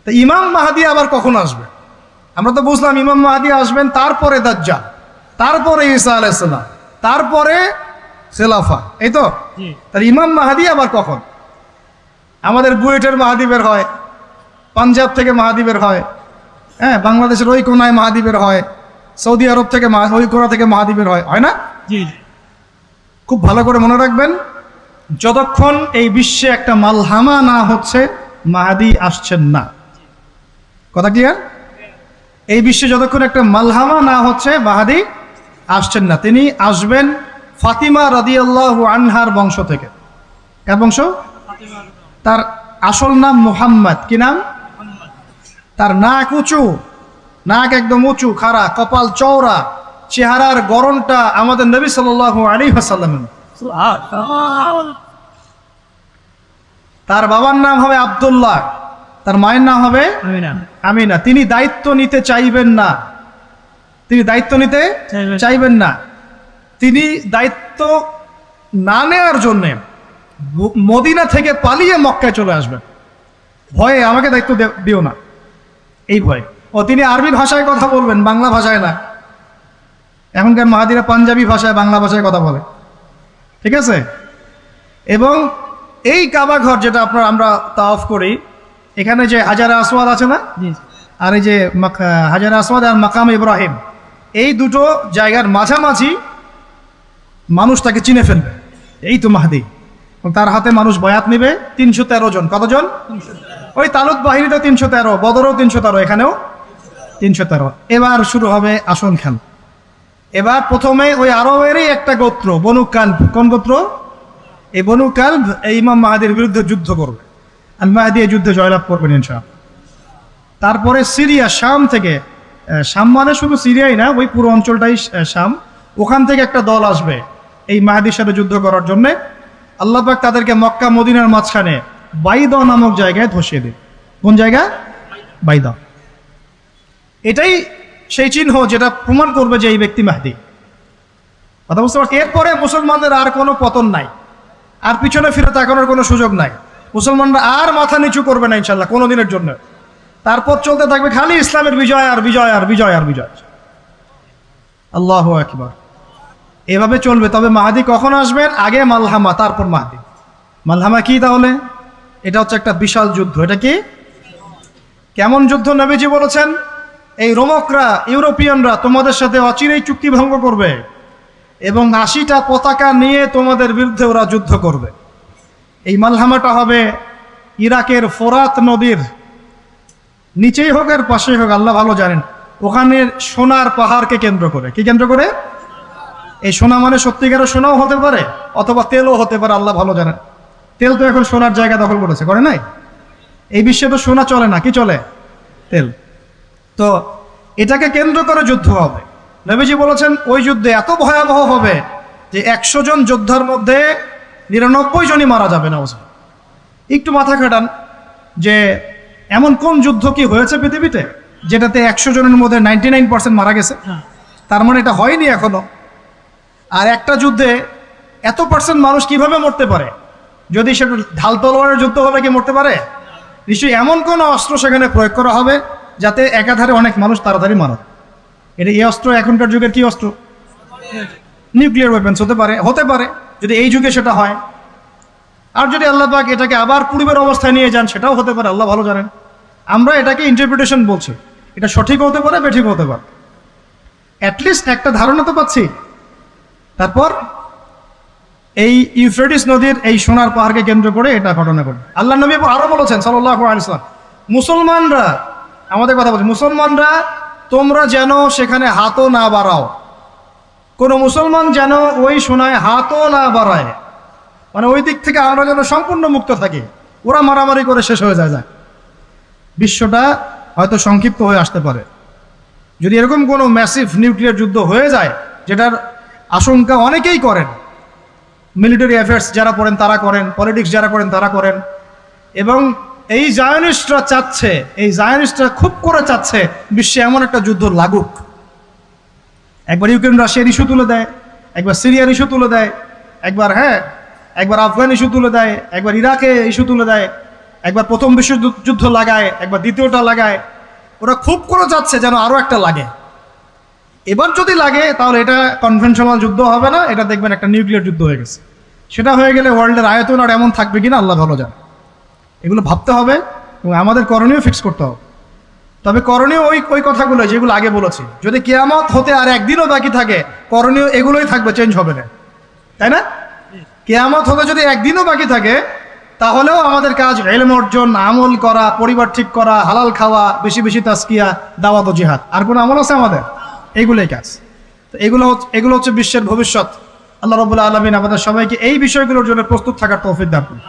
তো ইমাম মাহদি আবার কখন আসবে? আমরা তো বুঝলাম ইমাম মাহদি আসবেন, তারপরে দাজ্জাল, তারপরে ঈসা আলাইহিস সালাম, তারপরে খেলাফা, এই তো। তাহলে ইমাম মাহদি আবার কখন? আমাদের বুয়েটের মাহদি বের হয়, পাঞ্জাব থেকে মাহদি বের হয়, হ্যাঁ, বাংলাদেশের ওই কোনায় মাহদি বের হয়, সৌদি আরব থেকে ওই কোনা থেকে মাহদি বের হয়, হয় না? খুব ভালো করে মনে রাখবেন, যতক্ষণ এই বিশ্বে একটা মালহামা না হচ্ছে মাহদি আসছেন না। কথা ক্লিয়ার? এই বিশ্বে যতক্ষণ একটা মালহামা না হচ্ছে মাহদি আসছেন না। তিনি আসবেন ফাতিমা রাদিয়াল্লাহু আনহার বংশ থেকে। কার বংশ? তার আসল নাম মুহাম্মদ। কি নাম? তার নাক উঁচু, নাক একদম উঁচু, খাড়া, কপাল চওড়া, চেহারার গড়নটা আমাদের নবী সাল্লাল্লাহু আলাইহি ওয়াসাল্লামের। তার বাবার নাম হবে আব্দুল্লাহ, তার মায়ের নাম হবে আমিনা। তিনি দায়িত্ব নিতে চাইবেন না, তিনি দায়িত্ব নিতে চাইবেন না। তিনি দায়িত্ব না নেওয়ার জন্যে মদিনা থেকে পালিয়ে মক্কায় চলে আসবেন। ভয়ে আমাকে দায়িত্ব দিও না, এই ভয়ে। ও তিনি আরবি ভাষায় কথা বলবেন, বাংলা ভাষায় না। এখনকার মাহাদিরা পাঞ্জাবি ভাষায়, বাংলা ভাষায় কথা বলে, ঠিক আছে? এবং এই কাবা ঘর যেটা আমরা তাওয়াফ করি, এখানে যে হাজারে আসওয়াদ আছে না, আর এই যে হাজারে আসওয়াদ আর মাকাম ইব্রাহিম, এই দুটো জায়গার মাঝামাঝি মানুষ তাকে চিনে ফেলবে, এই তো মাহদি। তার হাতে মানুষ বয়াত নেবে 313 জন। কতজন? ওই তালুত বাহিনীতে 313, বদরও 313, এখানেও 313। এবার শুরু হবে আসল খেল। এবার প্রথমে ওই আরবেরই একটা গোত্র, বনু কালব। কোন গোত্র? এই বনু কালব এই ইমাম মাহদির বিরুদ্ধে যুদ্ধ করবে, আর মাহদি এই যুদ্ধে জয়লাভ করবেন ইনশাআল্লাহ। তারপরে সিরিয়া, শাম থেকে, শাম মানে শুধু সিরিয়াই না, ওই পুরো অঞ্চলটাই শাম, ওখান থেকে একটা দল আসবে এই মাহদির সাথে যুদ্ধ করার জন্যে। আল্লাহ পাক তাদেরকে মক্কা মদিনার মাঝখানে বাইদা নামক জায়গায় ধসিয়ে দেবে। কোন জায়গা? বাইদা। এটাই সেই চিহ্ন যেটা প্রমাণ করবে যে এই ব্যক্তি মাহদি। কথা বুঝতে পারছি? এরপরে মুসলমানদের আর কোনো পতন নাই, আর পিছনে ফিরে তাকানোর কোনো সুযোগ নাই। মুসলমানরা আর মাথা নিচু করবে না ইনশাল্লাহ কোনোদিনের জন্য। তারপর চলতে থাকবে খালি ইসলামের বিজয় আর বিজয় আর বিজয় আর বিজয়। আল্লাহু আকবার। এভাবে চলবে। তবে মাহদি কখন আসবেন? আগে মালহামা, তারপর মাহদি। মালহামা কি তাহলে? এটা হচ্ছে একটা বিশাল যুদ্ধ। এটা কি? কেমন যুদ্ধ? নবীজি বলেছেন, এই রোমকরা, ইউরোপিয়ানরা তোমাদের সাথে অচিরেই চুক্তি ভঙ্গ করবে এবং 80টা পতাকা নিয়ে তোমাদের বিরুদ্ধে ওরা যুদ্ধ করবে। এই মালহামাটা হবে ইরাকের ফোরাত নদীর নিচেই হোক আর পাশেই হোক, আল্লাহ ভালো জানেন, ওখানে সোনার পাহাড়কে কেন্দ্র করে। কি কেন্দ্র করে? এই সোনা মানে সত্যিকারের সোনাও হতে পারে, অথবা তেলও হতে পারে, আল্লাহ ভালো জানেন। তেল তো এখন সোনার জায়গা দখল করেছে, করে নাই? এই বিশ্বে তো সোনা চলে না, কি চলে? তেল। তো এটাকে কেন্দ্র করে যুদ্ধ হবে। নবীজি বলেছেন ওই যুদ্ধে এত ভয়াবহ হবে যে 100 জন যোদ্ধার মধ্যে 99 জনই মারা যাবে না। একটু মাথা খাটান যে এমন কোন যুদ্ধ কি হয়েছে পৃথিবীতে যেটাতে 100 জনের মধ্যে 99% মারা গেছে? তার মানে এটা হয়নি এখনো। আর একটা যুদ্ধে এত % মানুষ কিভাবে মরতে পারে? যদি সেটা ঢাল তলোয়ারের যুদ্ধ হলে কি মরতে পারে? নিশ্চয়ই এমন কোন অস্ত্র সেখানে প্রয়োগ করা হবে যাতে একাধারে অনেক মানুষ তাড়াতাড়ি মারা। এটা এই অস্ত্র এখনকার যুগের কি অস্ত্র? নিউক্লিয়ার ওয়েপন্স হতে পারে, হতে পারে যদি এই যুগে সেটা হয়। আর যদি আল্লাহ পাক এটাকে আবার পূর্বের অবস্থায় নিয়ে যান, সেটাও হতে পারে, আল্লাহ ভালো জানেন। আমরা এটাকে ইন্টারপ্রিটেশন বলছি, এটা সঠিক হতে পারে, বেঠিক হতে পারে, অ্যাটলিস্ট একটা ধারণা তো পাচ্ছি। তারপর এই ইউফ্রেটিস নদীর এই সোনার পাহাড়কে কেন্দ্র করে এটা ঘটনা ঘটে। আল্লাহ নবী আরো বলেছেন সাল্লাল্লাহু আলাইহি ওয়াসাল্লাম, মুসলমানরা, আমাদের কথা বলছি, মুসলমানরা তোমরা যেন সেখানে হাতও না বাড়াও। কোনো মুসলমান যেন ওই সোনায় হাতও না বাড়ায়, মানে ওই দিক থেকে আমরা যেন সম্পূর্ণ মুক্ত থাকি। ওরা মারামারি করে শেষ হয়ে যায়। বিশ্বটা হয়তো সংক্ষিপ্ত হয়ে আসতে পারে যদি এরকম কোনো ম্যাসিভ নিউক্লিয়ার যুদ্ধ হয়ে যায়, যেটার আশঙ্কা অনেকেই করেন। মিলিটারি অ্যাফেয়ার্স যারা পড়েন তারা করেন, পলিটিক্স যারা করেন তারা করেন। এবং এই জায়নিস্টরা চাচ্ছে, এই জায়নিস্টরা খুব করে চাচ্ছে বিশ্বে এমন একটা যুদ্ধ লাগুক। একবার ইউক্রেন রাশিয়ার ইস্যু তুলে দেয়, একবার সিরিয়ার ইস্যু তুলে দেয়, একবার একবার আফগান ইস্যু তুলে দেয়, একবার ইরাকে ইস্যু তুলে দেয়, একবার প্রথম বিশ্বযুদ্ধ লাগায়, একবার দ্বিতীয়টা লাগায়, ওরা খুব করে যাচ্ছে যেন আরো একটা লাগে। এবার যদি লাগে তাহলে এটা কনভেনশনাল যুদ্ধ হবে না, এটা দেখবেন একটা নিউক্লিয়ার যুদ্ধ হয়ে গেছে। সেটা হয়ে গেলে ওয়ার্ল্ডের আয়তন আর এমন থাকবে কিনা আল্লাহ ভালো জানে। এগুলো ভাবতে হবে এবং আমাদের করণীয় ফিক্স করতে হবে। তবে করণীয় ওই কথাগুলো যেগুলো আগে বলেছি। যদি কিয়ামত হতে আর একদিনও বাকি থাকে, করণীয় এগুলোই থাকবে, চেঞ্জ হবে না, তাই না? কিয়ামত হতে যদি একদিনও বাকি থাকে তাহলেও আমাদের কাজ ইলম অর্জন, আমল করা, পরিবার ঠিক করা, হালাল খাওয়া, বেশি বেশি তাসকিয়া, দাওয়াত ও জিহাদ। আর কোনো আমল আছে আমাদের? এইগুলোই কাজ। তো এগুলো হচ্ছে বিশ্বের ভবিষ্যৎ। আল্লাহ রাব্বুল আলামিন আমাদের সবাইকে এই বিষয়গুলোর জন্য প্রস্তুত থাকার তৌফিক দান করুন।